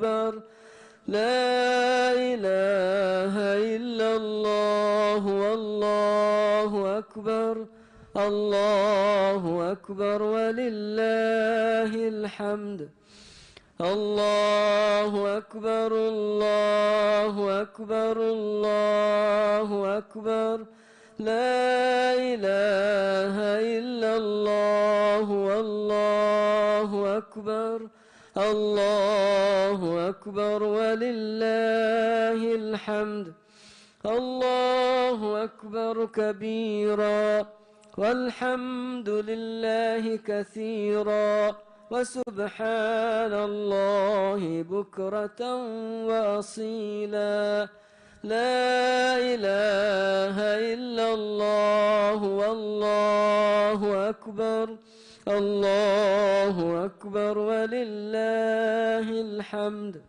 لا إله إلا الله والله أكبر الله أكبر ولله الحمد الله أكبر الله أكبر الله أكبر لا إله إلا الله والله أكبر الله أكبر ولله الحمد الله أكبر كبيرا والحمد لله كثيرا وسبحان الله بكرة وأصيلا لا إله إلا الله والله أكبر الله أكبر ولله الحمد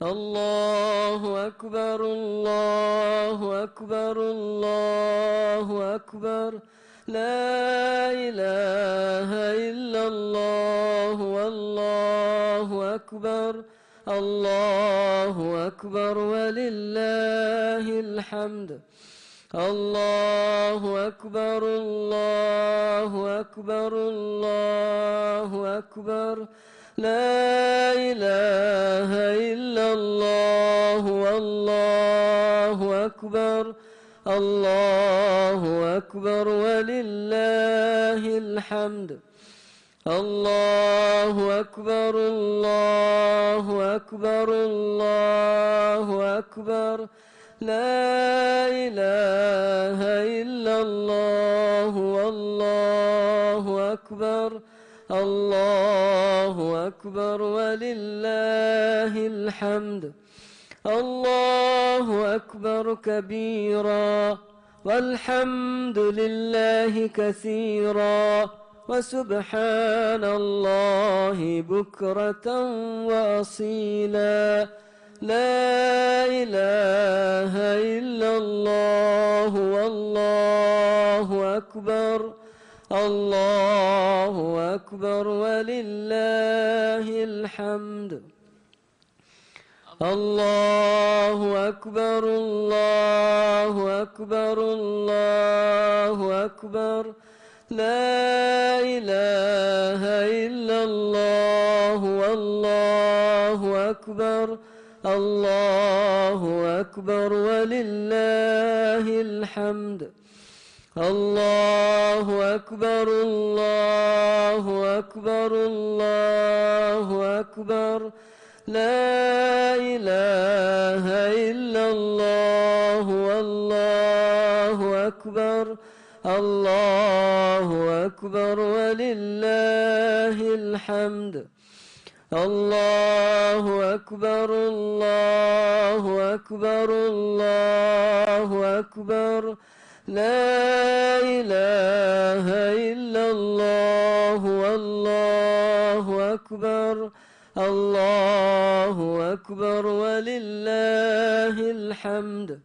الله أكبر الله أكبر الله أكبر لا إله إلا الله والله أكبر الله أكبر ولله الحمد الله أكبر الله أكبر الله أكبر لا إله إلا الله والله أكبر الله أكبر ولله الحمد الله أكبر الله أكبر الله أكبر لا إله إلا الله والله أكبر الله أكبر ولله الحمد الله أكبر كبيرا والحمد لله كثيرا وسبحان الله بكرة وأصيلا لا إله إلا الله والله أكبر الله أكبر ولله الحمد الله أكبر الله أكبر الله أكبر لا إله إلا الله والله أكبر الله أكبر ولله الحمد الله أكبر الله أكبر الله أكبر لا إله إلا الله والله أكبر الله أكبر ولله الحمد الله أكبر الله أكبر الله أكبر لا إله إلا الله والله أكبر الله أكبر ولله الحمد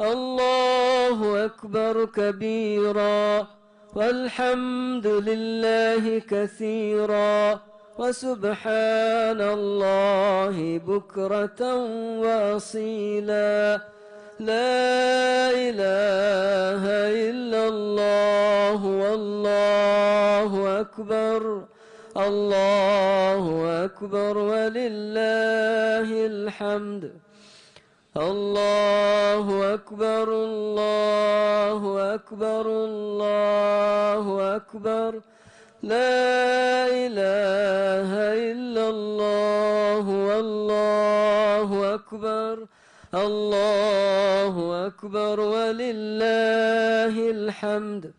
الله أكبر كبيرا والحمد لله كثيرا وسبحان الله بكرة وأصيلا لا إله إلا الله والله أكبر الله أكبر ولله الحمد الله أكبر الله أكبر الله أكبر لا إله إلا الله والله أكبر الله أكبر ولله الحمد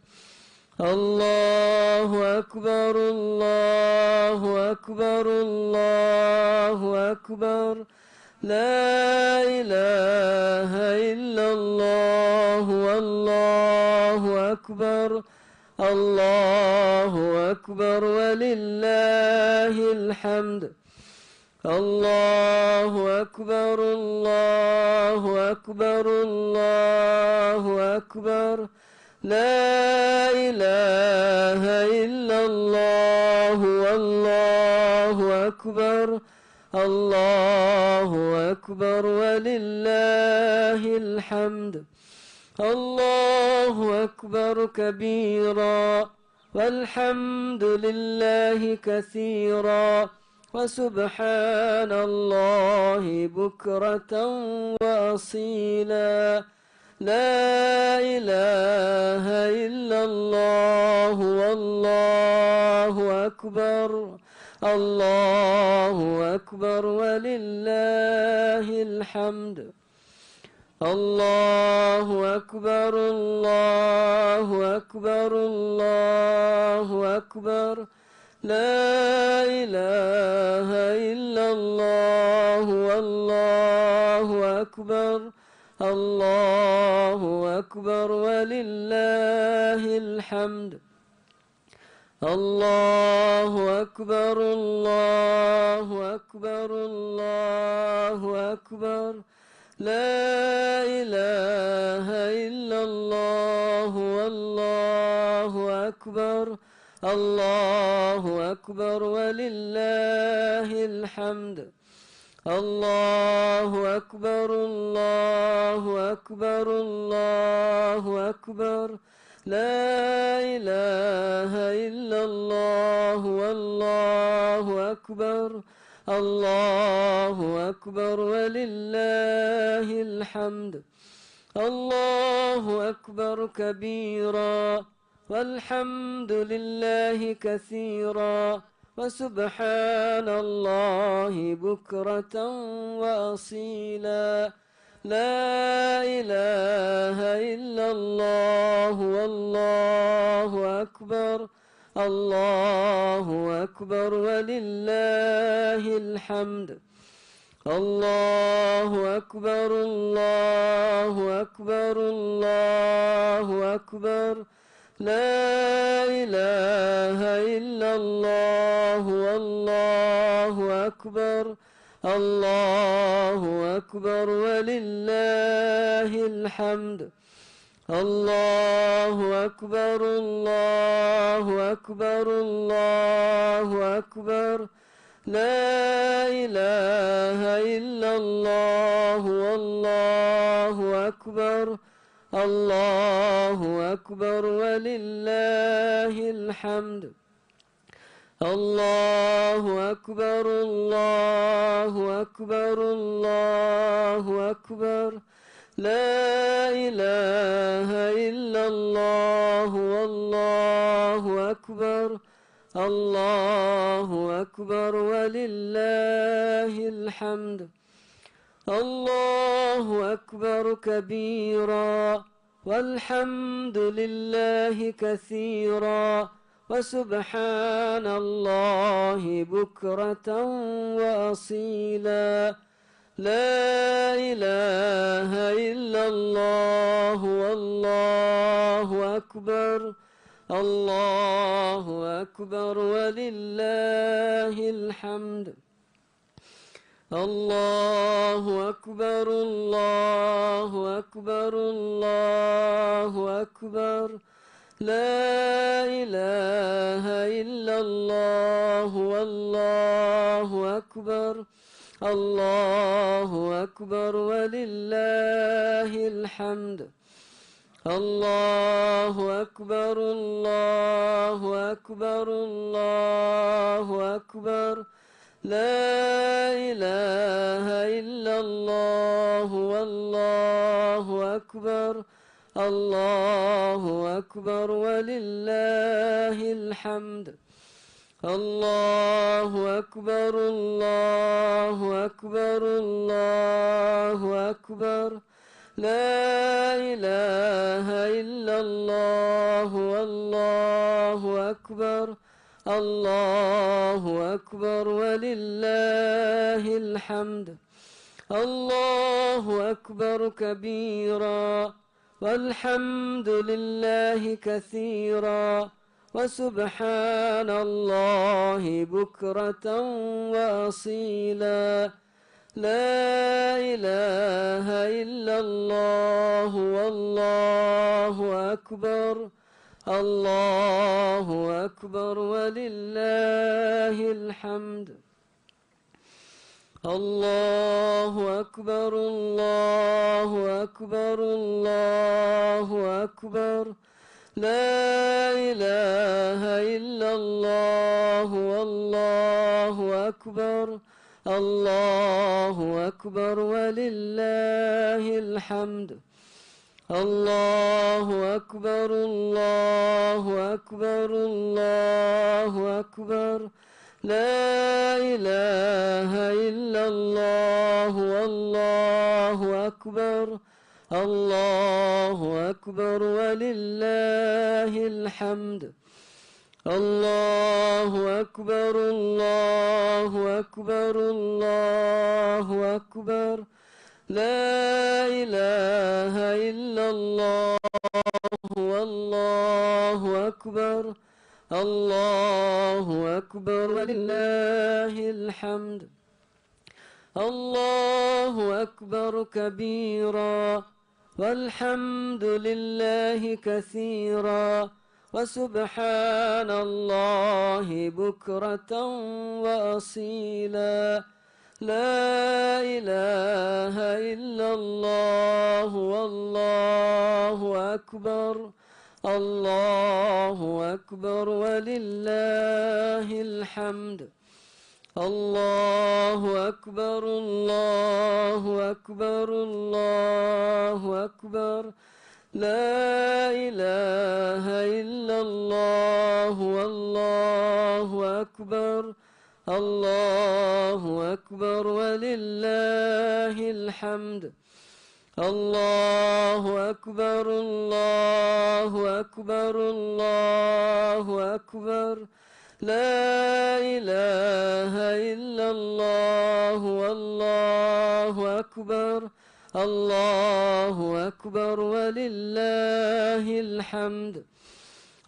الله أكبر الله أكبر الله أكبر لا إله إلا الله والله أكبر الله أكبر ولله الحمد الله أكبر الله أكبر الله أكبر لا إله إلا الله والله أكبر الله أكبر ولله الحمد. الله أكبر كبيرا والحمد لله كثيرا وسبحان الله بكرة وأصيلا. لا إله إلا الله والله أكبر. الله أكبر ولله الحمد. الله أكبر الله أكبر الله أكبر. لا إله إلا الله والله أكبر. الله أكبر ولله الحمد. الله أكبر الله أكبر الله أكبر. لا إله إلا الله والله أكبر. الله أكبر ولله الحمد. الله أكبر الله أكبر الله أكبر. لا إله إلا الله والله أكبر. الله أكبر ولله الحمد. الله أكبر كبيرا والحمد لله كثيرا وسبحان الله بكرة وأصيلا. لا إله إلا الله والله أكبر. الله أكبر ولله الحمد. الله أكبر الله أكبر الله أكبر. لا إله إلا الله والله أكبر. الله أكبر ولله الحمد. الله أكبر الله أكبر الله أكبر. لا إله إلا الله والله أكبر. الله أكبر ولله الحمد. الله أكبر الله أكبر الله أكبر. لا إله إلا الله والله أكبر. الله أكبر ولله الحمد. الله أكبر كبيرا والحمد لله كثيرا وسبحان الله بكرة وأصيلا. لا إله إلا الله والله أكبر. الله أكبر ولله الحمد. الله أكبر الله أكبر الله أكبر. لا إله إلا الله والله أكبر. الله أكبر ولله الحمد. الله أكبر الله أكبر الله أكبر. لا إله إلا الله والله أكبر. الله أكبر ولله الحمد. الله أكبر الله أكبر الله أكبر. لا إله إلا الله والله أكبر. الله أكبر ولله الحمد. الله أكبر كبيرا والحمد لله كثيرا وسبحان الله بكرة وأصيلا. لا إله إلا الله والله أكبر. الله أكبر ولله الحمد. الله أكبر الله أكبر الله أكبر لا إله إلا الله والله أكبر الله أكبر ولله الحمد الله أكبر الله أكبر الله أكبر لا إله إلا الله والله أكبر الله أكبر ولله الحمد الله أكبر الله أكبر الله أكبر لا إله إلا الله والله أكبر الله أكبر ولله الحمد الله أكبر كبيرا والحمد لله كثيرا وسبحان الله بكرة وأصيلا لا إله إلا الله والله أكبر الله أكبر ولله الحمد الله أكبر الله أكبر الله أكبر لا إله إلا الله والله أكبر الله أكبر ولله الحمد الله أكبر الله أكبر الله أكبر لا إله إلا الله والله أكبر الله أكبر ولله الحمد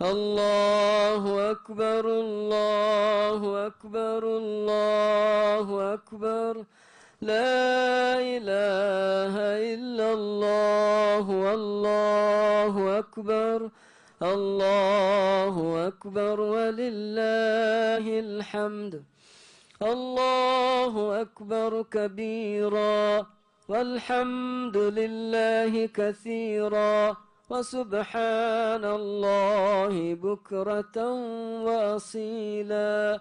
الله أكبر الله أكبر الله أكبر لا إله إلا الله والله أكبر الله أكبر ولله الحمد الله أكبر كبيرا والحمد لله كثيرا وسبحان الله بكرة وأصيلا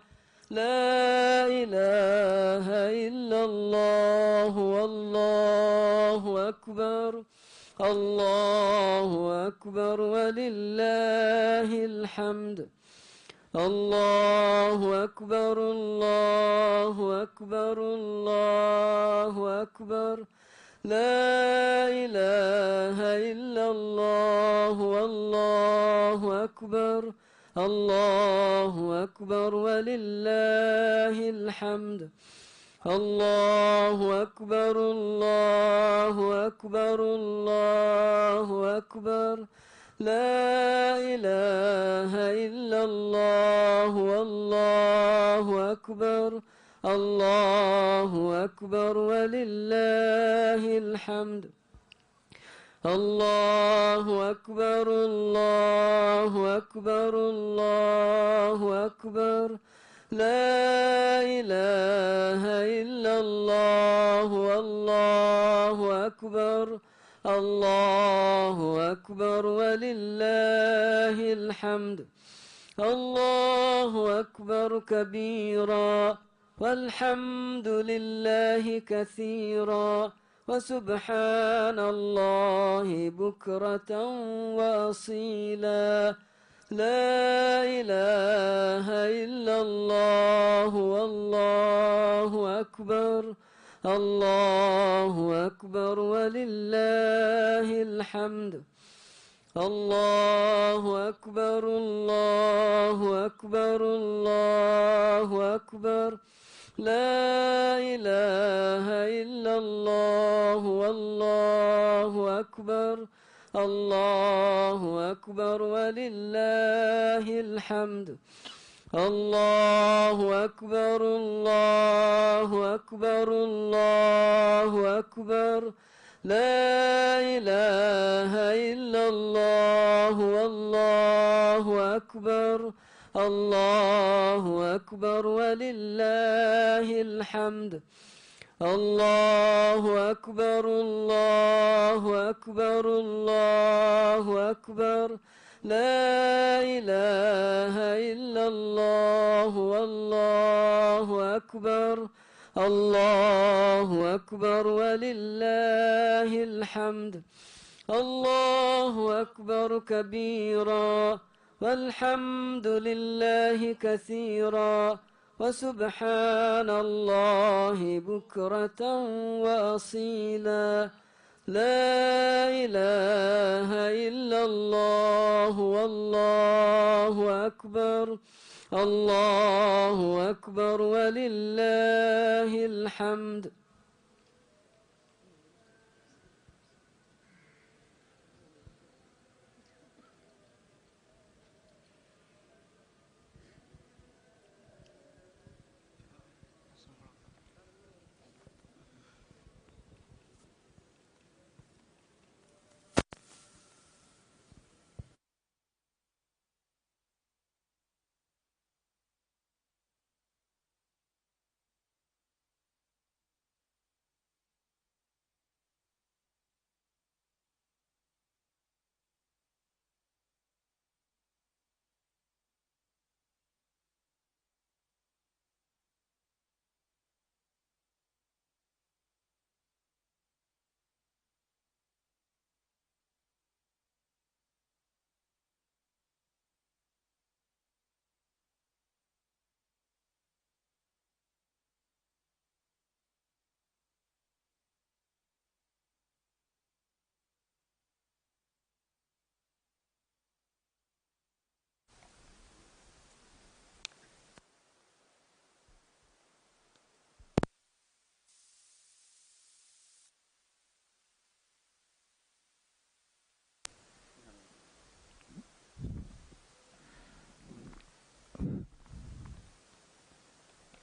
لا إله إلا الله والله أكبر الله أكبر ولله الحمد الله أكبر الله أكبر الله أكبر لا إله إلا الله والله أكبر الله أكبر ولله الحمد الله أكبر الله أكبر الله أكبر لا إله إلا الله والله أكبر الله أكبر ولله الحمد الله أكبر الله أكبر الله أكبر لا إله إلا الله والله أكبر الله أكبر ولله الحمد الله أكبر كبيرا والحمد لله كثيرا وسبحان الله بكرة وأصيلا لا إله إلا الله والله أكبر الله أكبر ولله الحمد الله أكبر الله أكبر الله أكبر لا إله إلا الله والله أكبر الله أكبر ولله الحمد الله أكبر الله أكبر الله أكبر لا إله إلا الله والله أكبر الله أكبر ولله الحمد الله أكبر الله أكبر الله أكبر لا إله إلا الله والله أكبر الله أكبر ولله الحمد الله أكبر كبيرا والحمد لله كثيرا وسبحان الله بكرة وأصيلا لا إله إلا الله والله أكبر الله أكبر ولله الحمد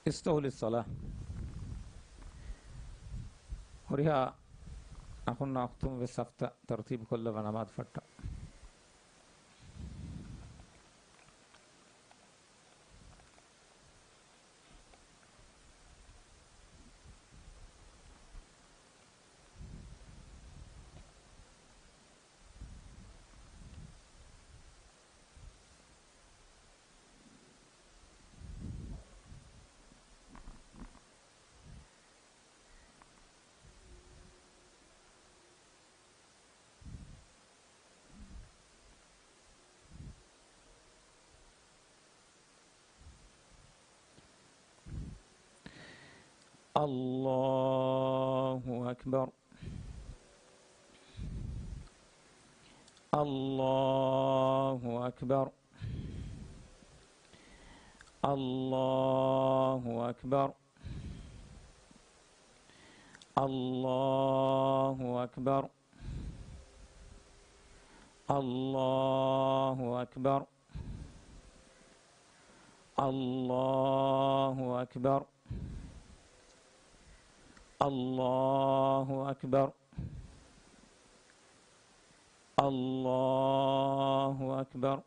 استووا للصلاة وريها أخونا أختم بالسفتة ترتيب كل بنامات فتة الله أكبر الله أكبر الله أكبر الله أكبر الله أكبر الله أكبر الله أكبر الله أكبر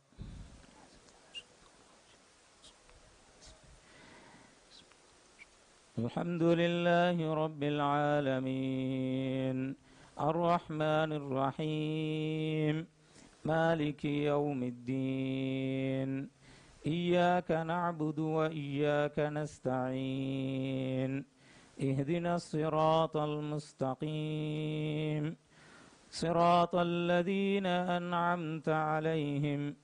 الحمد لله رب العالمين الرحمن الرحيم مالك يوم الدين إياك نعبد وإياك نستعين اهدنا الصراط المستقيم صراط الذين أنعمت عليهم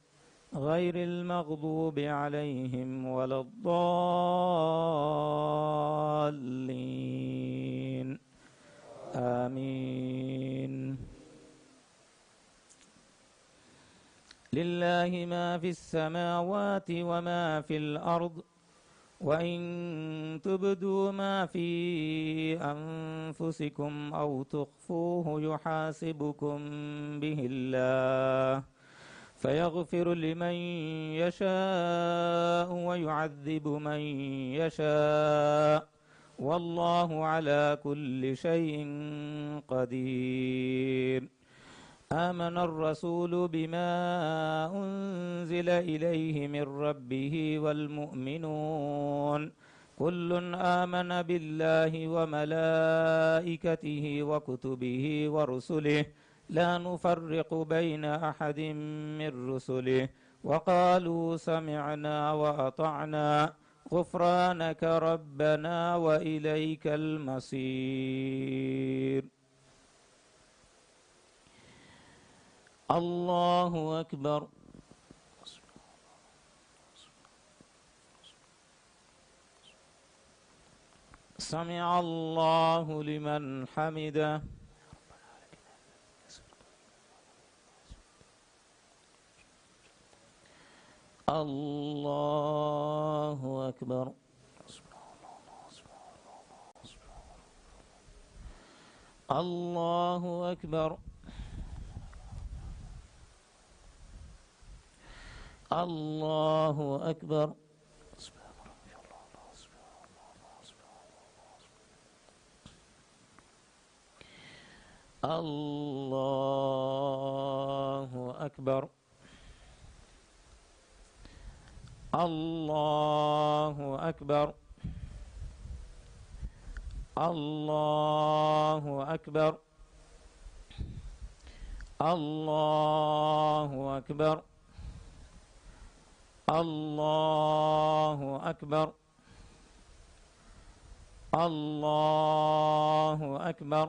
غير المغضوب عليهم ولا الضالين آمين لله ما في السماوات وما في الأرض وإن تبدوا ما في أنفسكم أو تخفوه يحاسبكم به الله فيغفر لمن يشاء ويعذب من يشاء والله على كل شيء قدير آمن الرسول بما أنزل إليه من ربه والمؤمنون كل آمن بالله وملائكته وكتبه ورسله لا نفرق بين أحد من رسله وقالوا سمعنا وأطعنا غفرانك ربنا وإليك المصير. الله أكبر. سمع الله لمن حمده. الله أكبر. الله أكبر. الله أكبر. الله أكبر. الله أكبر. الله أكبر. الله أكبر. الله أكبر. الله أكبر.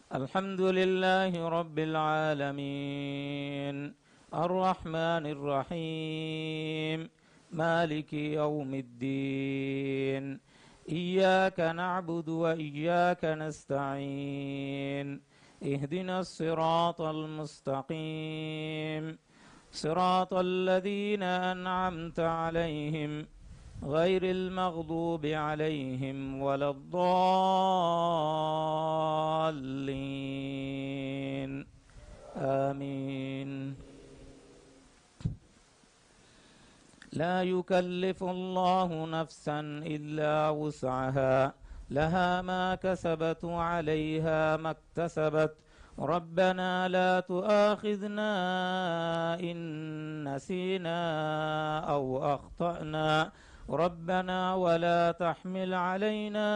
الحمد لله رب العالمين الرحمن الرحيم مالك يوم الدين إياك نعبد وإياك نستعين اهدنا الصراط المستقيم صراط الذين أنعمت عليهم غير المغضوب عليهم ولا الضالين آمين. لا يكلف الله نفسا إلا وسعها لها ما كسبت وعليها ما اكتسبت ربنا لا تؤاخذنا إن نسينا أو أخطأنا ربنا ولا تحمل علينا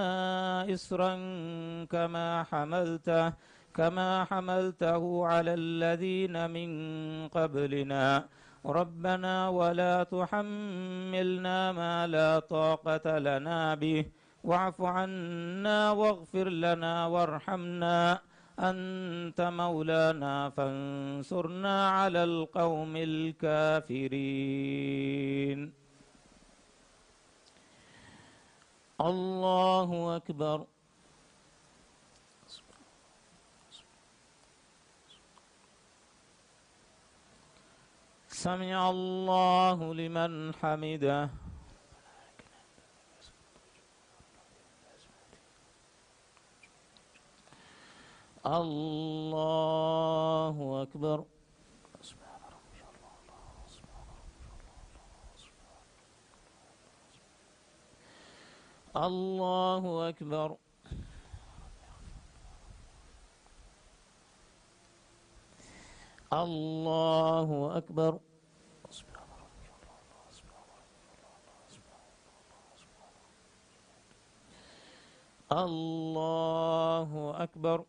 إصرا كما حملته على الذين من قبلنا ربنا ولا تحملنا ما لا طاقة لنا به واعف عنا واغفر لنا وارحمنا أنت مولانا فانصرنا على القوم الكافرين. الله أكبر. سمع الله لمن حمده. الله أكبر. الله أكبر. الله أكبر. الله أكبر.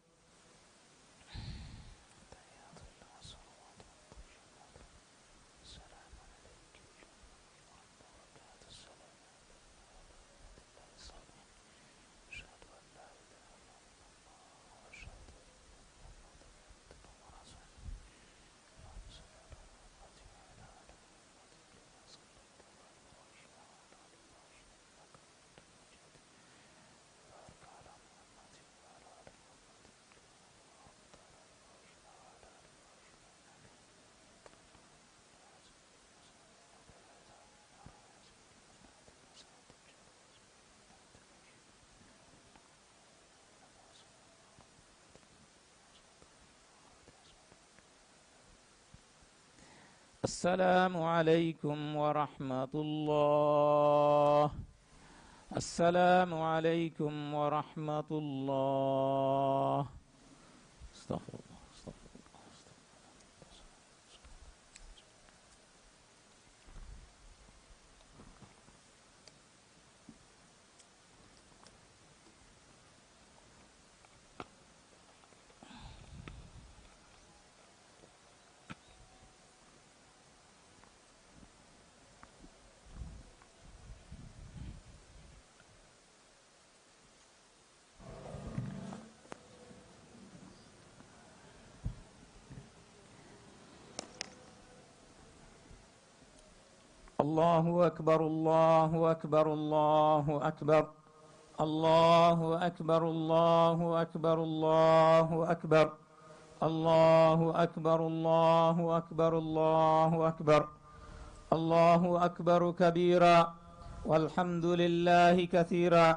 السلام عليكم ورحمة الله. السلام عليكم ورحمة الله. استغفر الله. استغفر الله. الله أكبر الله أكبر الله أكبر الله أكبر الله أكبر الله أكبر الله أكبر الله أكبر الله أكبر الله أكبر كبيرا والحمد لله كثيرا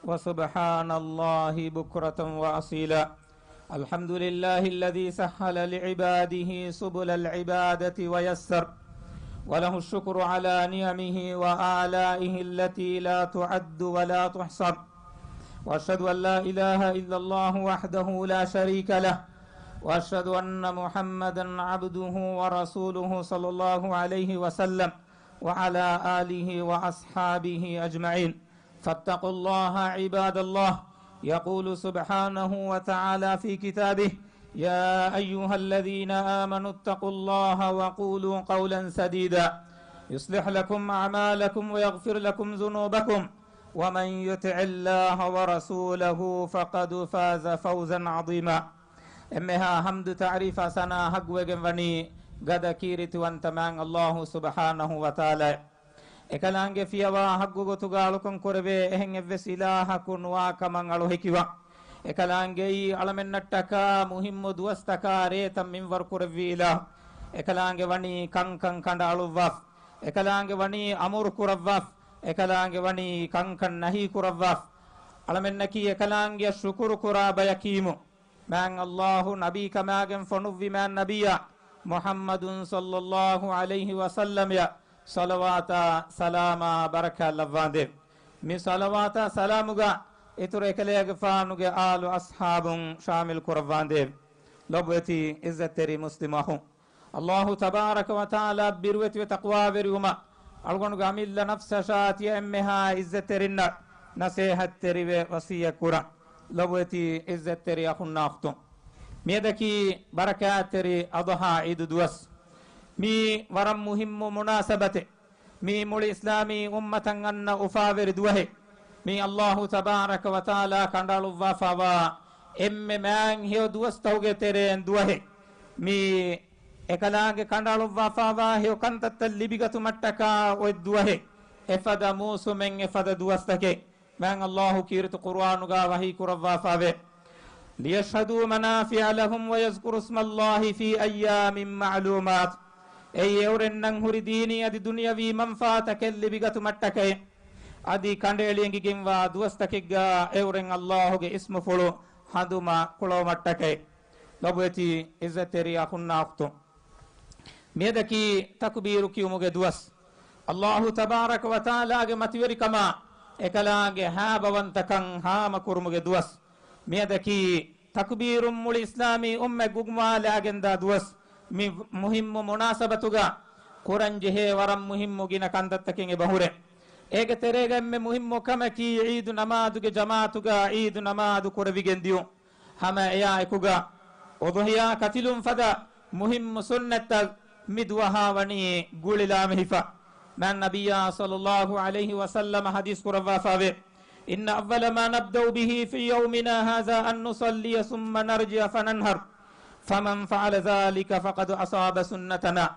وسبحان الله بكرة وأصيلا. الحمد لله الذي سهل لعباده سبل العبادة ويسر، وله الشكر على نعمه وآلائه التي لا تعد ولا تحصر. وأشهد أن لا إله إلا الله وحده لا شريك له، وأشهد أن محمدا عبده ورسوله صلى الله عليه وسلم وعلى آله وأصحابه أجمعين. فاتقوا الله عباد الله. يقول سبحانه وتعالى في كتابه: يا أيها الذين آمنوا اتقوا الله وقولوا قولا سديدا يصلح لكم أعمالكم ويغفر لكم ذنوبكم، ومن يطع الله ورسوله فقد فاز فوزا عظيما. أمها حمد تعريف سنا حق وجنبني قد كيرت وانتمان الله سبحانه وتعالى. ekalaange fiyawa haggugo tugalukon korbe ehenge vesila hakun wa kaman alo hekiwa ekalaange i alamennattaka muhimmu duwastaka retam minwar kurvila ekalaange wani kankan kanda aluvaf ekalaange wani amur kuravaf ekalaange wani kankan nahi kuravaf alamennaki ekalaange shukuru kuraba yakimu man Allahu nabi kamagen fonuvi man nabiya Muhammadun sallallahu alaihi wasallam ya salawata salama baraka lavande mi salawata salamuga itur ekalege faanuge alu ashabun shamil kuravande lobweti izzateri muslimahu Allahu tabaraka wa taala birweti wa taqwa veruma algonuga amilla nafsa shati emmeha izzaterinna nasihat terive wasiya kura lobweti izzateri akhunnakhtu miedaki barakateri adha idu duwas mi waram muhimmu munasabate mi muli islami ummatan anna ufaveri duwahe mi Allahu tabaraka wa taala kandalu wafawa emme man heo duwas tawge teren duwahe mi ekalaange kandalu wafawa heo kantatta libigatu mattaka o duwahe efada musumen efada duwastake man Allahu kirtu qur'anuga wahi kurawafave liyashhadu manafi'a lahum wa yazkuru isma Allahi fi ayyamin ma'lumat ey eurennan huri dini adi dunyavi manfaata kelli bigatu mattake adi kandeliyengi gemwa duwastakegga euren Allahuge ismu fulu haduma kulo mattake lobweti izzateri akhunnaaqtu medaki takbiru kiumuge duwas Allahu tabaraka wa taala ge matiweri kama ekalaange haabawantakan haama kurumuge duwas medaki takbirum muli islami umme gugmaale agenda duwas mi muhimmu munasabatuga kuranje he waram muhimmu gina kandattakinge bahure ege teregemme muhimmu kamaki eid namaduge jamaatuga eid namadu kurvigendiu hama ya ekuga udhiya katilum fada muhimmu sunnata midwaha wani gulilame hifa man nabiyya sallallahu alayhi wa sallam hadis kurava fave inna awwala ma nabda'u bihi fi yawmina hadha an nusalli thumma narji fananhar faman fa'ala dhalika faqad asaba sunnatana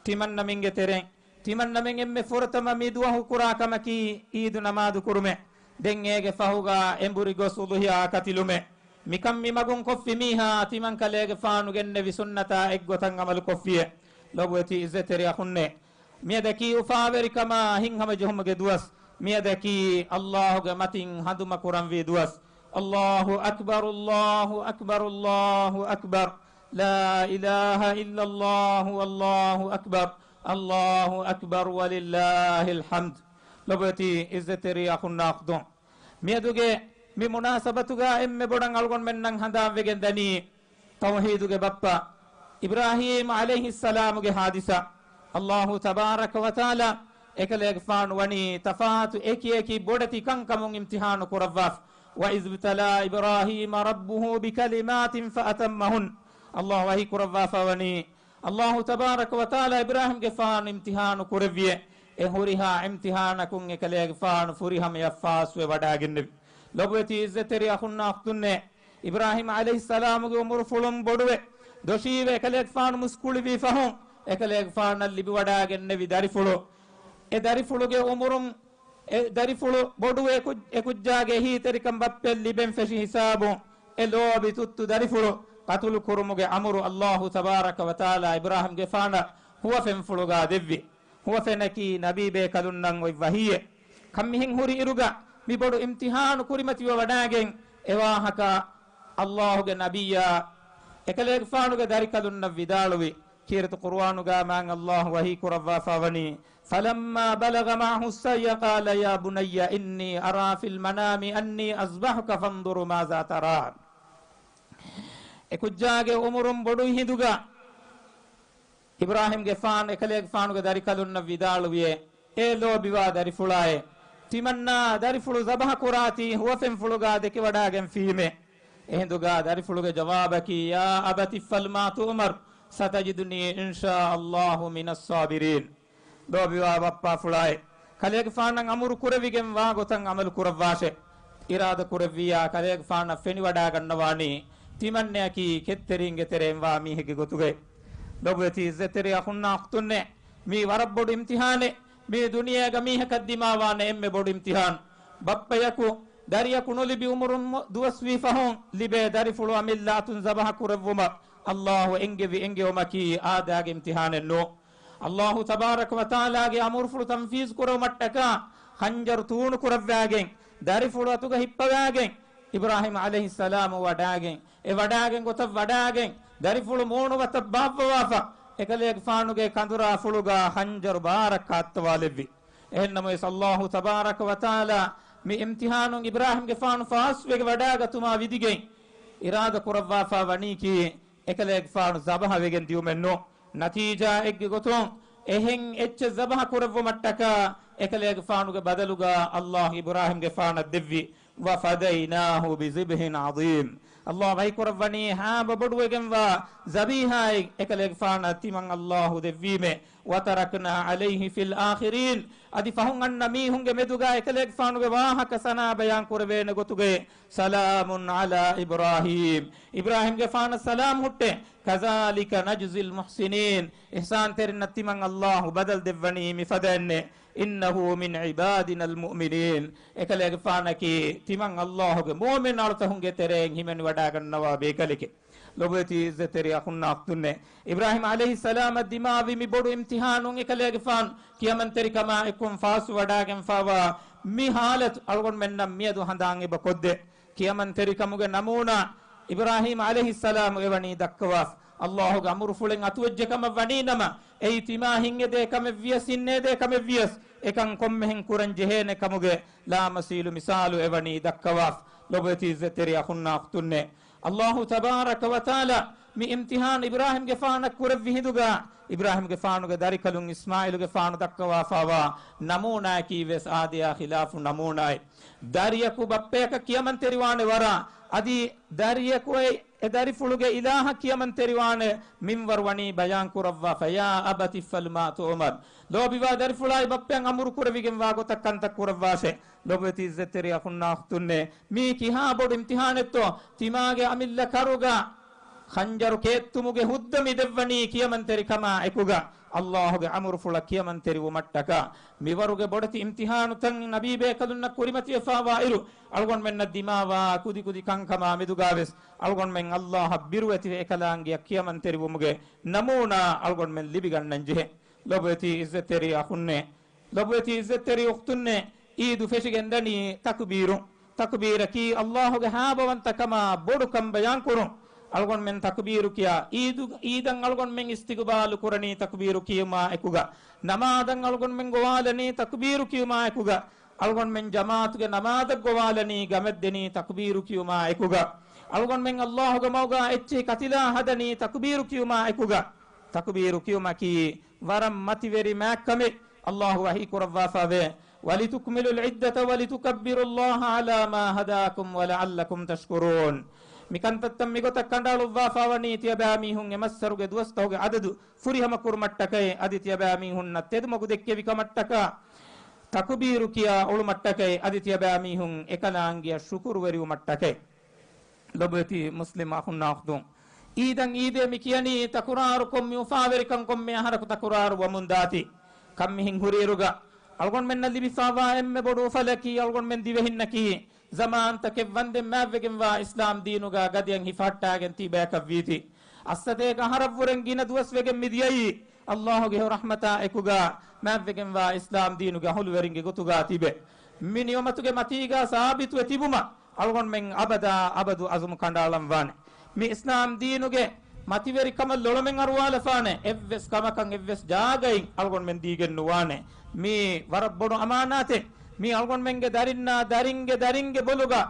timanna minge tereng timanna minge me fortama midwa hukura kamaki idu namadu kurume dengege fahuga emburi gosuluhiya katilume mikam mimagun koffi miha timan kalege faanu genne vi sunnata eggotan amal koffiye lobweti izzeteri akhunne miadaki ufaveri kama hinhama johumge duwas miadaki Allahu matin haduma kuram vi duwas الله أكبر الله أكبر الله أكبر لا إله إلا الله والله أكبر الله أكبر ولله الحمد لبتي إزتري أخونا أخدم ميدوغي بمناسبتوغا إم بدن ألغون منن هندا وجندني توحيدوغي بابا إبراهيم عليه السلام حادثة الله تبارك وتعالى إكليك فان وني تفات إكي بودتي كان كمون امتحان كرفاف وإذ ابتلى إبراهيم ربه بكلمات فأتمهن الله وهي كرفاف وني الله تبارك وتعالى إبراهيم كفان امتحان كرفيه إهورها امتحان كون إكليك فان فريهم يفاس ووداغن لبوتي إزتري أخونا أختن إبراهيم عليه السلام عمر فلم بدوه دوشيوه إكليك فان مسكول بفهم إكليك فان اللي بوداغن بداري فلو e darifuluge umurum e darifulu bodu e kujjage hiiterikam bappel liben feshi hisabu e loobi tuttu darifulu qatul kurumuge amuru Allahu tabaraka wa taala Ibrahim ge fana huwa fen fuluga devvi huwa fenaki nabi be kalunnan oi wahiye kammihin huri iruga mi bodu imtihanu kurimati wadagen ewahaka Allahu ge nabiyya ekale fanuge dari kalunna vidaluwi كيرت قرآن قامان الله وهي كرفا فاوني فلما بلغ معه السعي قال يا بني إني أرى في المنام أني أصبحك فانظر ماذا ترى ekujjage umurum bodu hiduga Ibrahim ge fan ekale fanu ge dari kalunna vidaluwiye e lobiwa dari fulaye timanna dari fulu zabah kurati huwa fem fuluga deke wadagen fiime ehinduga dari fuluge jawabaki ya abati falma tu'mar satajiduni insha Allahu minas sabirin lobiwa bappa fulaye kalege fanan amuru kurevigen wa gotan amal kurawashe irada kureviya kalege fana feni wada gannawani timanne aki ketteringe terem wa mi hege gotuge lobeti zetere akhunna aqtunne mi warabbodu imtihane mi duniya ga mi hakaddima wa ne emme bodu imtihan bappayaku dariyaku nolibi umurun duwaswi fahon libe dari fulu amillatun zabaha kurawuma الله انجي ومكي آداغ امتحان النو الله تبارك وتعالى امر فلو تنفيذ كرو متكا خنجر تون كرواغين داري فلو اتوغا هيپواغين ابراهيم عليه السلام وداغين اي وداغين گوت وداغين داري فلو مونو وت بابوافا එකලෙක් ෆානුගේ කඳුරා ෆුලුගා خنجر بارك اتوالبي එන්නම الله تبارك وتعالى مي امتحانون ابراهيم ගේ ෆානු ෆාස් වෙග වඩාගතුමා විදිගෙන් ඉරාදා කුරවාෆා වණීකී ekale faanu zabaha wegen diumenno natija egge goton ehen ecce zabaha kuravo mattaka ekale faanu ge badaluga Allah Ibrahim ge faana devvi wa fadainahu bi zibhin azim Allah vai kuravani ha bodu wegen wa zabiha ekale faana timan Allah devvime wa tarakna alayhi fil akhirin adi fahun anna mi hunge meduga ekale faanu ge wahaka sana bayan kurvene gotuge salamun ala Ibrahim Ibrahim ge faana salam hutte kazalika najzil muhsinin ihsan terin timan Allah badal devvani mi fadanne innahu min ibadina almu'minin ekale faana ki timan Allah ge mu'min alta hunge tereng himen wada gannawa bekaleke lobeti zeteri akhunna aqtunne Ibrahim alayhi salam dimawi mi bodu imtihanun ekale fan kiyaman teri kama ekum fasu wada gen fawa mi halat algon mennam miedu handange bakodde kiyaman teri kamuge namuna Ibrahim alayhi salam evani dakkwas Allah ge amuru fulen atuwejje kama waninama ei tima hinge de kame viyasinne de kame viyas ekan kommehen kuran jehene kamuge la masilu misalu evani dakkwas lobeti zeteri akhunna aqtunne الله تبارك وتعالى مي امتحان ابراهيم کے فان کرو وہدوگا ابراهيم کے فانو کے داری کلون اسماعیل کے فانو دکوا فاوا نمونا کی وس آدیا خلاف نمونا داریا کو بپے کا کیمن تریوانے ورا ادی داریا کو اداری فلوگے الہ کیمن تریوانے منور ونی بیان کروا فیا ابتی فلما تومر لو بیوا داری فلای بپے امر کرو وگم واگو تکن تک کروا سے لوبتی زتری اخنا اختنے می کی ہا بوڈ امتحان تو تیماگے امل کروگا خنجر کیتموگے ہدمی دیونی کیمن تری کما اکوگا اللہ گے امر فل کیمن تری ومٹکا میوروگے بوڈتی امتحان تن نبی بے کدن کریمتی فاوائرو algon men dimawa kudi kudi kankama medugaves algon men Allah birwati ekalangi kiyaman teri wumuge namuna algon men libigan je lobeti izzeteri akhunne lobeti izzeteri ukhtunne idu feshigendani takbiru ki Allah ge habawanta kama bodu kam bayan kurun algon men takbiru kiya idan algon men istiqbalu kurani takbiru kiyuma ekuga namadan algon men gowalani takbiru kiyuma ekuga algon men jamaatu ge namaz gowalani gameddeni takbiru kiyuma ekuga algon men Allah ge mawga ecce katila hadani takbiru kiyuma ekuga takbiru kiyuma ki waram mativeri makkame Allah wahi kurwa fave walitukmilu al-iddata walitukabbiru Allah ala ma hadakum wa la'allakum tashkurun mikantattam migota kandalu wafawani tiyabami hun emassaruge duwastoge adadu furihama kurmattake aditiyabami hun nattedumagu dekke vikamattaka takbiru kiya ulumattake aditiyabami hun ekanaangiya shukuru weri umattake lobeti muslim akhunna akhdum idan ide mikiyani takuraru kom yufaveri kan kom me haraku takuraru wamundati kam hin huriruga algon men libi fawa emme bodu falaki algon men divehinnaki zaman take vande mavegen wa islam diinuga gadiyan hifattagen tibaka viti assate ka harabvuren gina duwas wegen midiyai allah ge rahmata ekuga mavegen wa islam diinuga holweringe gotuga tibe min yomatuge matiga sabitu etibuma algon men abada abadu azum kandalam wane mi islam diinuge mativeri kamal lolomen arwala fane evves kamakan evves jagain algon men digen nuwane mi warabbodu amanate mi algon menge daringe boluga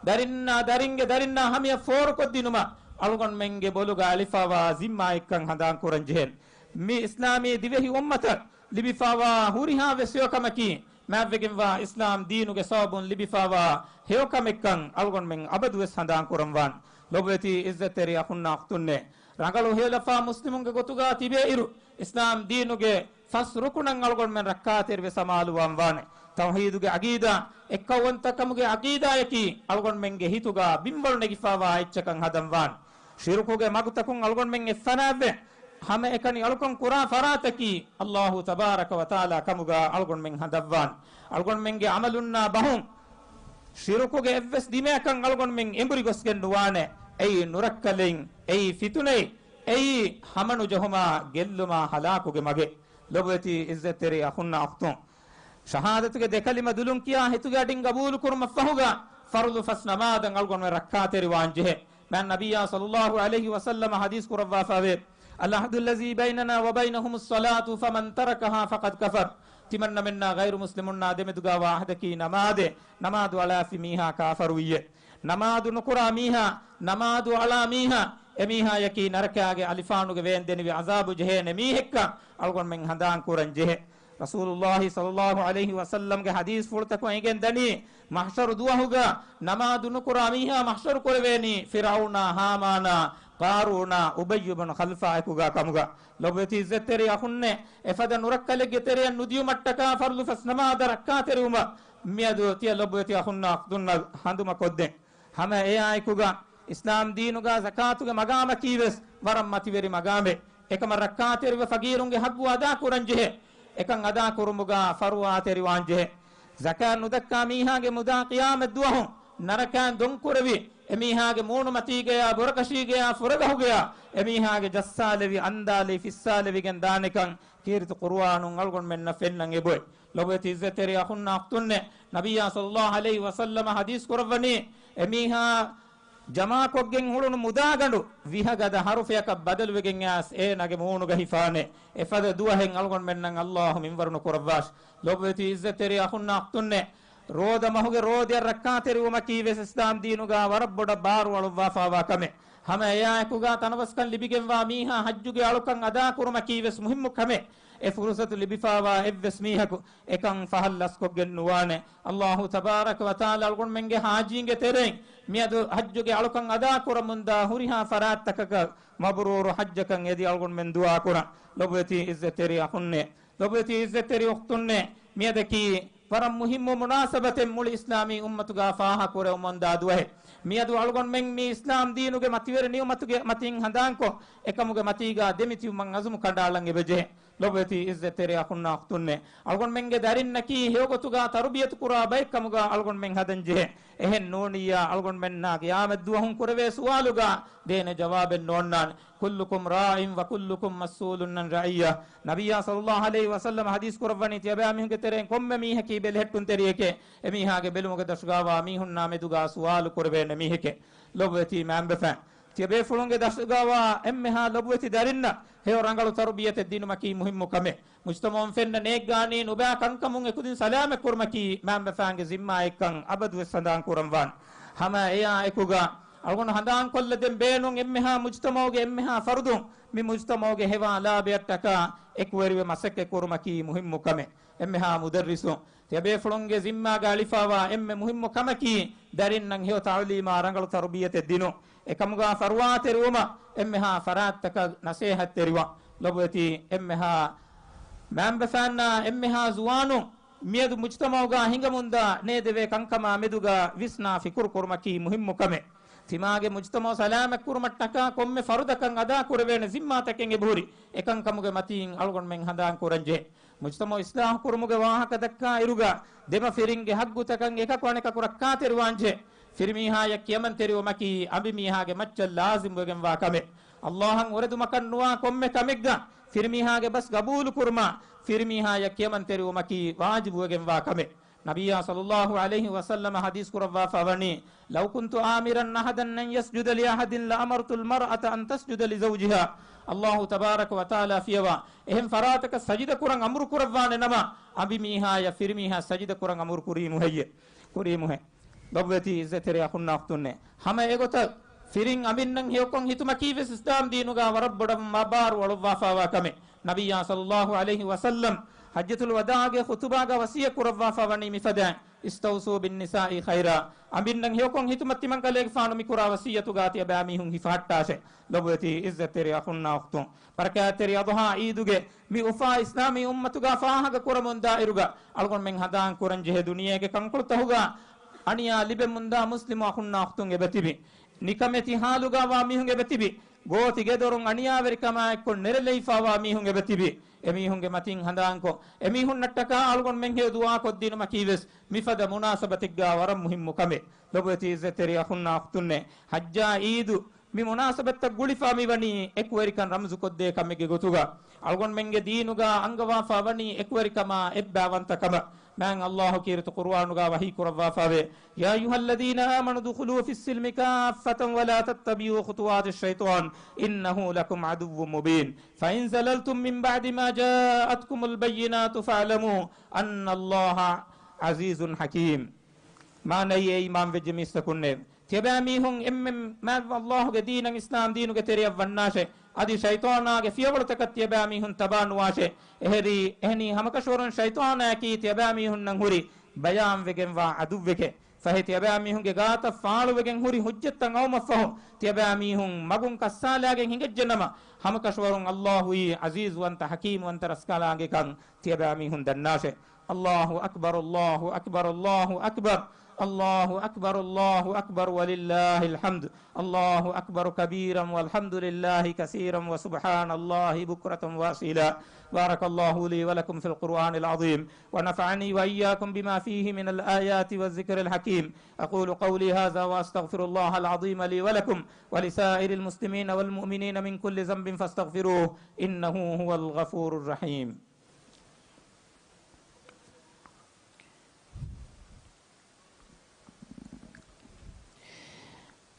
darinna hamiya for koddinuma algon menge boluga alifawa zimma ikkan hadan kuranjehen mi islami divehi ummata libifawa huriha vesyo kamaki mavegen wa islam diinuge sabun libifawa heo kamekkan algon men abadu ves hadan kuranwan lobeti izzateri akunna aqtunne rangalu helafa muslimunge gotuga tibeiru islam diinuge fas rukunan algon men rakkater ve samaluwan wane tawhiduge aqida ekkawantamuge aqida yaki algon menge hituga bimbol negifawa icchakan hadamwan shirkuge magutakun algon men effanabe hame ekani algon qura farataki allah tabaraka wa taala kamuga algon men hadamwan algon menge amalunna bahun shirkuge evves dimekan algon men emburi gosgen duwane ei nurakkalen ei fitunei ei hamanu jahuma gelluma halakuge mage lobeti izzeteri akhunna akhton shahadatuge dekalima dulun kiya hetuge adin qabul kurma fahuga fardu fas namadan algon me rakkateri wanje man nabiyya sallallahu alaihi wasallam hadis kurwa fawe alahdu allazi bainana wa bainahum as-salatu faman tarakaha faqad kafar timanna minna ghayru muslimun nademeduga wahdaki namadu ala fi miha kafaruye namadu nukura miha namadu ala miha emiha yaki narakage alifanuge wendeni wi azabu jehene mihekka algon men handan kuran jehe rasulullah sallallahu alaihi wasallam ge hadis fulta ko egen dani mahshar duwahuga namadu nukura miha mahshar korweni firauna hamana qaruna ubay ibn khalfa ekuga kamuga lobeti zetteri akhunne efada nurakkale getere nudiyu mattaka farlu fas namada rakkatere uma miadu tiya lobeti akhunna dunna handuma kodde hama e aykuga islam diinuga zakatuga magama kiwes waram mativeri magame ekama rakkaterwe fagirunge habbu ada kuranjehe ekan ada kurumuga farwa teri wanje zakat nudakka mihage muda qiyamat duwahum narakan don kurwi emihage moonu matige ya borakashige ya furagahuge ya emihage jassalevi andale fissalevi gen danekan kirtu qur'anun algon menna fennan eboy lobeti izzeteri akhunna aqtunne nabiyya sallallahu alaihi wasallam hadis kurwani emiha jama koggen hulunu mudagandu vihagada harufyaka badalwegen yas e nage moonuga hifane efada duwahen algon mennan allah minwarnu kurwash lobeti izzeteri akhunna aqtunne roda mahuge rodya rakkateri umaki ves islam diinuga warabboda baru alwa fawa kame hama eyakuga tanawaskan libigen wa miha hajjuge alukan ada kurumaki ves muhimmu kame e fursatu libifawa evves mihaku ekan fahallas koggen nuwane allah tabaraka wa taala algon menge hajinge tereng miadu hajjuge alukan ada kuramunda huriha farat takaka mabrur hajjakan edi algon men dua kura lobeti izzeteri akhunne lobeti izzeteri ukhtunne miadaki param muhimmu munasabaten muli islami ummatuga faha kore umonda duhe miadu algon men mi islam diinuge mativere niumatuge matin handanko ekamuge matiga demiti man azum kandalange beje lobeti izzeteri akhunna akhtunne algon menge darinnaki heogotuga tarbiyatu kura baykamuga algon men hadanje ehen noniya algon men na qiyamad duhun kurwe suwaluga dene jawaben nonnan kullukum ra'in wa kullukum mas'ulun an ra'iyya nabiyya sallallahu alaihi wasallam hadis kurwani tiaba mihge teren komme miheki bel hettun teriyeke emihage belumuge dashgawa mihun nameduga suwalu kurwe ne miheke lobeti mambefa tiabe fulunge dashgawa emmeha lobeti darinna heo rangalu tarbiyate dinumaki muhimmu kame mujtamon fenna negani nuba kankamun ekudin salame kurmaki mambefange zimma ekkan abadu sandan kuramwan hama eya ekuga algon handan kolleden beenun emmeha mujtamoge emmeha fardun mi mujtamoge hewa labettaka ekweriwe masake kurmaki muhimmu kame emmeha mudarrisu tiabe fulunge zimma galifawa emme muhimmu kamaki darinnan heo ta'lima rangalu tarbiyate dinu ekamuga farwate ruma emmeha farattaka nasihat teriwa lobeti emmeha mambafanna emmeha zuwanu miedu mujtamauga hingamunda nedeve kankama meduga visna fikur kurmaki muhimmu kame timage mujtama salama kurmattaka komme farudakan ada kurwene zimma taken eburi ekan kamuge matin algon men handan kuranje mujtama islah kurmuge wahaka dakka iruga dema firinge haggutakan ekak waneka kurakka terwanje firmiha yak yaman teriwo maki abi mihage maccal lazim wegen wa kame allahan oredu makan nuwa komme kamegga firmihage bas gabulu kurma firmiha yak yaman teriwo maki wajib wegen wa kame نبي صلى الله عليه وسلم حديث كروا فوني لو كنت آمرا أحدا أن يسجد لأحد لأمرت المرأة أن تسجد لزوجها الله تبارك وتعالى فيها إهم فراتك سجد كران أمر كروان نما أبي ميها يا فرميها سجد كران أمر كريمه هي كريمه ضبطي زتري أخونا أختنا هما إغوتا فيرين أمينن هيوكون هيتما كيف إسلام دينوغا وربنا مبار ولوفا وكمه نبي صلى الله عليه وسلم ಹಜ್ಜತುಲ್ ವದಾಗೆ ಖುತುಬಾಗ ವಸಿಯ ಕುರವ್ವಾ ಫವನಿ ಮಿಫದ ಇಸ್ತೌಸು ಬಿನ್ ನಿಸಾಯಿ ಖೈರಾ ಅಬಿನ್ನಂ ಹಿಯಕೊಂ ಹಿತುಮತ್ತಿ ಮಂಕಲೆಗೆ ಫಾನು ಮಿಕುರಾ ವಸಿಯತು ಗಾತಿಯ ಬಾಮಿ ಹುಂ ಹಿಫಾಟ್ಟಾಶೆ ಲಬತಿ ಇಜ್ಜತ್ ತೆರಿ ಅಖುನ್ನಾ ಅಖ್ತು ಬರಕಾತ್ ತೆರಿ ಅದುಹಾ ಈದುಗೆ ಮಿ ಉಫಾ ಇಸ್ಲಾಮಿ ಉಮ್ಮತುಗಾ ಫಾಹಗ ಕುರಮುಂದಾ ಇರುಗ ಅಲ್ಗೊನ್ ಮೆಂ ಹದಾನ್ ಕುರಂ ಜೆಹೆ ದುನಿಯೆಗೆ ಕಂಕುಳು ತಹುಗಾ ಅಣಿಯಾ ಲಿಬೆ ಮುಂದಾ ಮುಸ್ಲಿಮ ಅಖುನ್ನಾ ಅಖ್ತುಂಗೆ ಬತಿಬಿ ನಿಕಮೆತಿ ಹಾಲುಗಾ ವಾ ಮಿಹುಂಗೆ ಬತಿಬಿ ಗೋತಿಗೆ ದೊರುಂ ಅಣಿಯಾವೆರಿಕಮಾ ಎಕ್ಕೊನ್ ನೆರೆಲೈಫಾವಾ ಮಿಹುಂಗೆ ಬತಿಬಿ emihunge matin handanko emihun nattaka algon menge duwa koddina makives mifada munasabatigga waram muhimmu kame lobati izzeteri akhunna akhtunne hajja eidu mi munasabatta gulifa mi wani ekwerikan ramzu kodde kamege gotuga algon menge diinuga angawa fawani ekwerikama ebbawanta kama man allah kirtu qur'anuga wahi kurwa fawe ya ayyuhalladhina amanu dukhulu fis silmi kaffatan wa la tattabi'u khutuwatish shaytan innahu lakum aduwwun mubin fa in zalaltum min ba'di ma ja'atkumul bayyinatu fa'lamu anna allaha azizun hakim mana ye imam vejmistakunne tebami hun emmem ma allah ge dinan islam dinu ge teriya wannashe adi shaytana ge fiyawal takat tebami hun tabanu washe ehri ehni hamakashorun shaytana ki tebami hun nan huri bayam vegen wa aduvveke fahe tebami hun ge gata faalu vegen huri hujjatan awmafahu tebami hun magun kassalagen hingejjenama hamakashorun allah wi aziz wanta hakim wanta raskala ge kan tebami hun dannashe allahu akbar allahu akbar allahu akbar الله أكبر الله أكبر ولله الحمد الله أكبر كبيرا والحمد لله كثيرا وسبحان الله بكرة وأصيلا بارك الله لي ولكم في القرآن العظيم ونفعني وإياكم بما فيه من الآيات والذكر الحكيم أقول قولي هذا وأستغفر الله العظيم لي ولكم ولسائر المسلمين والمؤمنين من كل ذنب فاستغفروه إنه هو الغفور الرحيم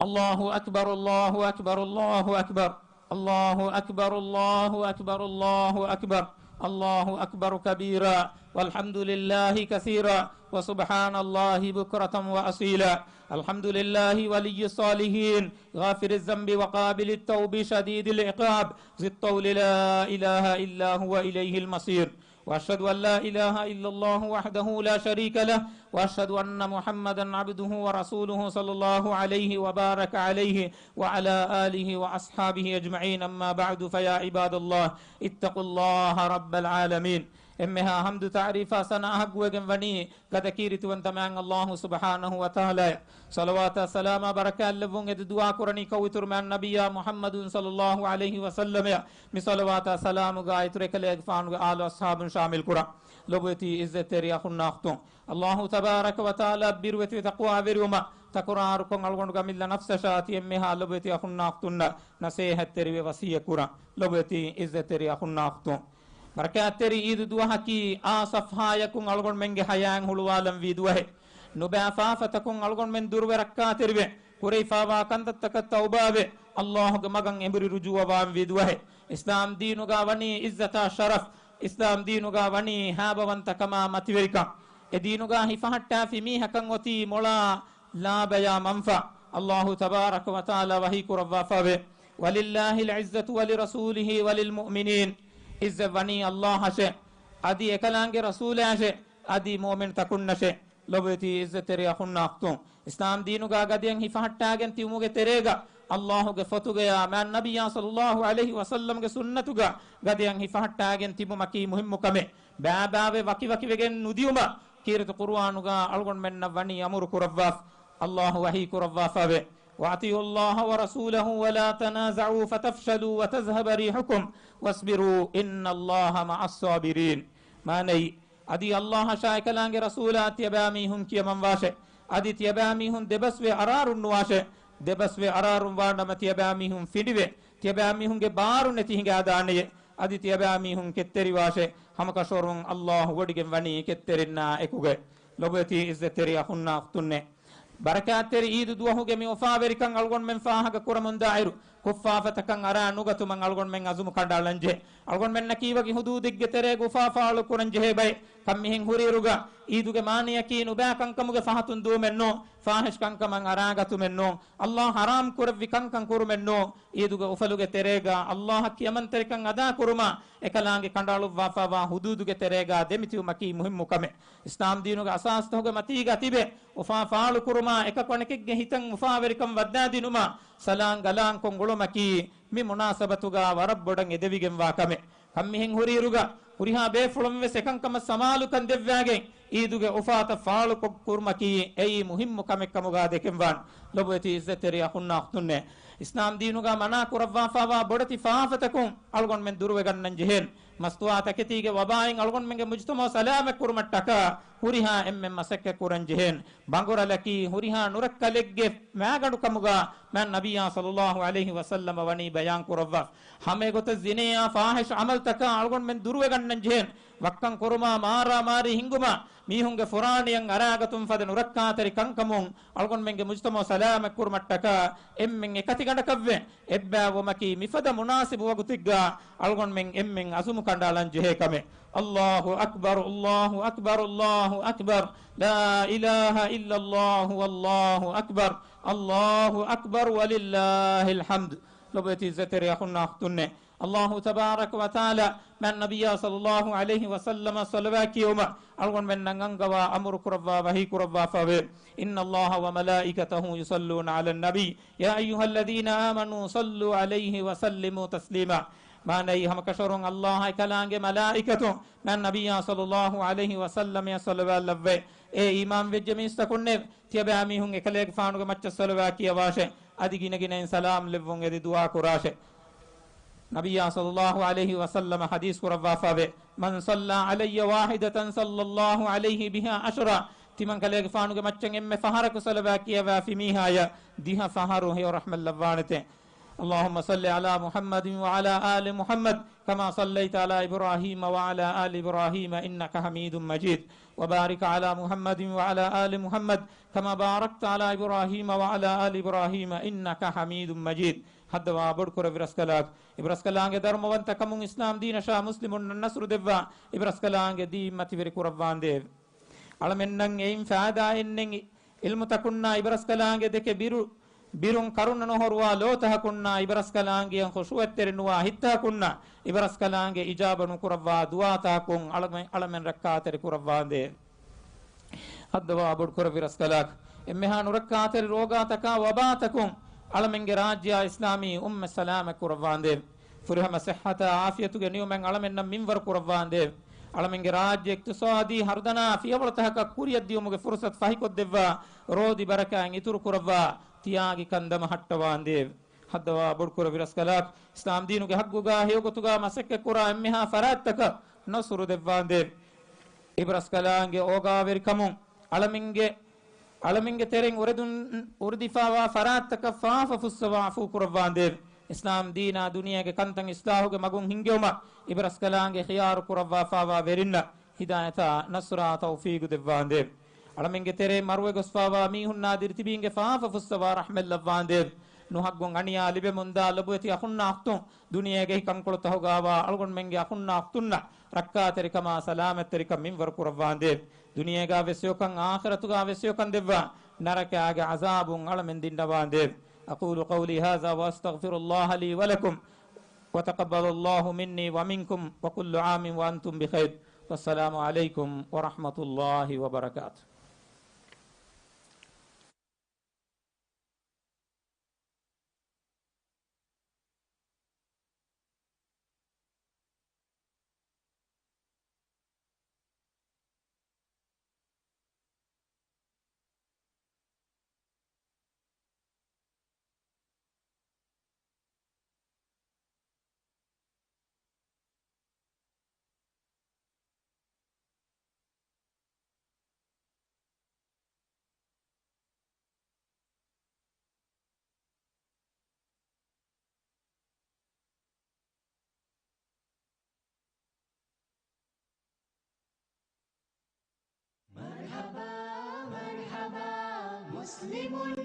الله أكبر الله أكبر الله أكبر الله أكبر الله أكبر الله أكبر الله أكبر كبيرا والحمد لله كثيرا وسبحان الله بكرة وأصيلا الحمد لله ولي الصالحين غافر الذنب وقابل التوب شديد العقاب ذي الطول لا إله إلا هو إليه المصير وأشهد أن لا إله إلا الله وحده لا شريك له وأشهد أن محمدا عبده ورسوله صلى الله عليه وبارك عليه وعلى آله وأصحابه أجمعين أما بعد فيا عباد الله اتقوا الله رب العالمين إمها حمد تعريفا سناهق وجن وني كذكيرت وانتمان الله سبحانه وتعالى صلوات السلام بركة لفون دعاء قرني كويتر من النبي محمد صلى الله عليه وسلم صلوات السلام غايت ركل إغفان آل أصحاب شامل قرآن لبوتي إزت تري أخونا أختون الله تبارك وتعالى بيروت تقوى بيروما تقرأ ركون الغون كمل نفس شاتي إمها لبوتي أخونا أختون نسيه تري وصية قرآن لبوتي إزت تري أخونا أختون بركات تري إيد دوها كي آصفها يكون الغون منجي حيان هلوالم في دوه نبافا فتكون الغون من دور وركات تري كوريفا وكانت تكتوبا الله مغان امبري رجوع وام في دوه إسلام دينو غاوني إزتا شرف إسلام دينو غاوني هابا وانتا كما ماتيوريكا دينو غا هفهتا في ميها كان وتي مولا لا بيا منفع الله تبارك وتعالى وهي كروا فاوي ولله العزة ولرسوله وللمؤمنين إذا وني الله شيء أدي أكلانج رسول شيء أدي مؤمن تكون شيء لبتي إذا تري أخونا أختون إسلام دينو غاديان هفهتاعن تيموجة تريجا الله غفتوجا يا من النبي صلى الله عليه وسلم كسنتوجا غاديان هفهتاعن تيمو مكي مهم مكمل بابا وكي وجن نديوما كيرت قرآنوجا ألقون من نبني أمور كرفاف الله وهي كرفافه وأطيعوا الله ورسوله ولا تنازعوا فتفشلوا وتذهب ريحكم واصبروا إن الله مع الصابرين manai adi Allah shay kalange rasula tiyabami hun kiyaman washe adi tiyabami hun debaswe ararun washe debaswe ararun wanda tiyabami hun fidive tiyabami hunge baru neti hinge adaniye adi tiyabami hun ketteri washe hamakashorun Allah wodigen wani ketterinna ekuge lobeti izzeteri akhunna khtunne barakaateri iidu duwahuge mi ofaaverikan algon men faahaga kuramun dairu kuffafatakan ara nugatu man algon men azum kandalanje algon men nakiwagi hududigge tere gufafaalu kuranje hebay kam mihin huriruga iiduge maniya kinu bakan kamuge fahatun du menno fahish kankaman aragatu menno Allah haram kurvi kankan kurumenno iiduge ufaluge terega Allah kiyaman terikan ada kuruma ekalange kandalu wafawa hududuge terega demitiu maki muhimmu kame islam diinuge asas toge matiga tibe ufafaalu kuruma ekakwanekegge hitan mufaverikam waddadinuma salang galang kongolo maki mi munasabatuga warabbodan edevigen wakame kammihen huriruga huriha be fulum we sekankama samalu kan devwage iduge ufata faalu kurmaki ei muhimmu kamekkamuga dekemwan lobeti izzeteri akhunna khtunne islam diinuga mana kurawwa fawa bodati faafatakum algon men durwe gannan jehen mastuata ketige wabain algon menge mujtama salame kurmattaka huriha emme masakke kuran jehen bangora laki huriha nurakkalegge magadu kamuga man nabiyya sallallahu alaihi wasallam wani bayan kurawwa hame gota zineya fahish amal taka algon men durwe gannan jehen wakkan kuruma mara mari hinguma mihunge furaniyan aragatum fade nurakkaateri kankamun algon menge mujtama salame kurmattaka emmen ekati ganda kavve ebba womaki mifada munasibu wagutigga algon men emmen asumu kandalan jehe kame Allahu akbar Allahu akbar Allahu akbar la ilaha illa Allah wallahu akbar Allahu akbar walillahil hamd lobeti zeteri akhunna khtunne الله تبارك وتعالى من النبي صلى الله عليه وسلم صلوات يوم algon men nangangawa amru kurabba wahi kurabba fawe inna allaha wa malaikatahu yusalluna ala nabi ya ayyuhalladhina amanu sallu alayhi wa sallimu taslima manai ham kashorong allah ay kalange malaikatu man nabiyya sallallahu alayhi wa sallam ya sallallahu lavve e imam vejjemista kunne tiabe ami hun ekale faanuge macca salwa kiya washe adigina ginen salam levvon edi dua kurashe نبي صلى الله عليه وسلم حديث قربا فابه من صلى علي واحدة صلى الله عليه بها عشرة تمن كليك فانوك مچن ام فهرك صلوا كيا في ميها ديها فهرو هي رحم الله وانته اللهم صل على محمد وعلى آل محمد كما صليت على إبراهيم وعلى آل إبراهيم إنك حميد مجيد وبارك على محمد وعلى آل محمد كما باركت على إبراهيم وعلى آل إبراهيم إنك حميد مجيد حدوا بدكور إبراسكلاك إبراسكلانge dharmavanta kamun islam dina sha muslimun nasru devva إبراسكلانge di mativeri kuravwan dev alamennan eim faada ennen ilmu takunna إبراسكلانge deke birun karunna no horwa lotah kunna إبراسكلانge en khushuwetternuwa hitta kunna إبراسكلانge ijabanu kuravwa duata kun alamen rakkaateri kuravwan dev hadwa بدكور إبراسكلاك emmeha nurakkaateri rogataka wabatakum alamenge rajya islami salama kurawande furihama sihhata afiyatuge niumen alamenna minwar kurawande alamenge rajya iktisadi hardana fiyawlataka kuriyaddiumuge fursat fahikod devva rodi baraka ituru kurawwa tiyagi kandama hattawande hadwa bodkura viraskalak islam diinuge hagguga heyogotuga masekke kura emmeha farattaka nasru devvande ibraskalange oga verikamun alamenge tereng uredun urdifawa farattaka faafa fussawa afu kurawande islam dina duniya ge kantan islahuge magun hingeuma ibraskalange khiyar kurawwa fawa verinna hidayata nasra tawfiq devvande alamenge tere marwe gosfawa mi hunna dirtibinge faafa fussawa rahmellawande nuhaggon aniya libe munda labueti akhunna akhtu duniya ge kankolo tahugawa algon menge akhunna akhtunna rakka terikama salamat terikam minwar kurawande duniya ga vesyokan akhiratu ga vesyokan devva naraka ga azabun alamen dindawande aqulu qawli hadha wa astaghfirullah li wa lakum wa taqabbalallahu minni wa minkum wa kullu amin wa antum bi khair wassalamu alaykum wa rahmatullahi wa barakatuh. مسلم